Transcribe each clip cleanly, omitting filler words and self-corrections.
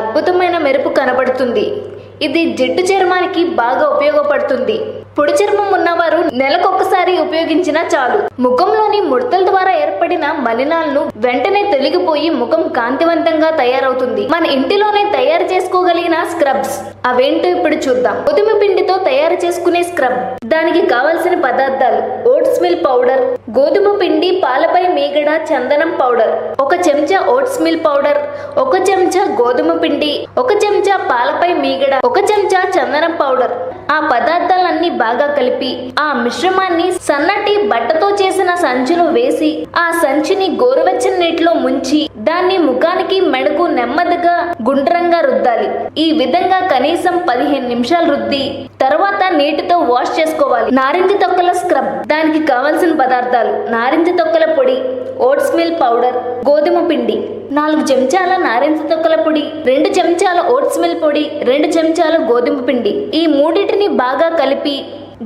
అద్భుతమైన మెరుపు కనబడుతుంది. ఇది జిడ్డు చర్మానికి బాగా ఉపయోగపడుతుంది. పొడి చర్మం ఉన్నవారు నెలకొకసారి ఉపయోగించినా చాలు. ముఖంలోని ముడతల ద్వారా ఏర్పడిన మలినాలను వెంటనే తొలగిపోయి ముఖం కాంతివంతంగా తయారవుతుంది. మన ఇంటిలోనే తయారు చేసుకోగలిగిన స్క్రబ్స్ అవేంటో ఇప్పుడు చూద్దాం. గోధుమ పిండితో తయారు చేసుకునే స్క్రబ్. దానికి కావలసిన పదార్థాలు: ఓట్స్ మిల్ పౌడర్, గోధుమ పిండి, పాలపై మీగడ, చందనం పౌడర్, 1 చెంచా ఓట్స్ మిల్ పౌడర్, 1 చెంచా గోధుమ పిండి, 1 చెంచా పాలపై మీగడ, 1 చెంచా చందనం పౌడర్. ఆ పదార్థాలన్నీ బాగా కలిపి ఆ మిశ్రమాన్ని సన్నటి బట్టతో చేసిన సంచిలో వేసి ఆ సంచిని గోరువెచ్చని నీటిలో ముంచి దాన్ని ముఖానికి, మెడకు నెమ్మదిగా గుండ్రంగా రుద్దాలి. ఈ విధంగా కనీసం 15 నిమిషాలు రుద్ది తర్వాత నీటితో వాష్ చేసుకోవాలి. నారింజ తొక్కల స్క్రబ్. దానికి కావలసిన పదార్థాలు: నారింజ తొక్కల పొడి, ఓట్స్ మిల్ పౌడర్, గోధుమ పిండి, 4 చెంచాల నారింజ తొక్కల పొడి, 2 చెంచాల ఓట్స్ మిల్ పొడి, 2 చెంచాల గోధుమ పిండి. ఈ మూడింటిని బాగా కలిపి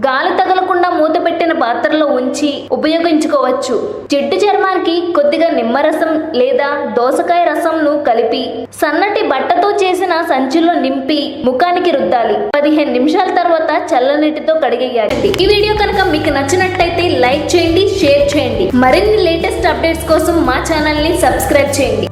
గాలి తగలకుండా మూత పెట్టిన పాత్రలో ఉంచి ఉపయోగించుకోవచ్చు. జిడ్డు చర్మానికి కొద్దిగా నిమ్మరసం లేదా దోసకాయ రసంను కలిపి సన్నటి బట్టతో చేసిన సంచిలో నింపి ముఖానికి రుద్దాలి. 15 నిమిషాల తర్వాత చల్లనీటితో కడిగేయాలి. ఈ వీడియో కనుక మీకు నచ్చినట్లయితే లైక్ చేయండి, షేర్ చేయండి. మరిన్ని లేటెస్ట్ అప్డేట్స్ కోసం మా ఛానల్ ని సబ్స్క్రైబ్ చేయండి.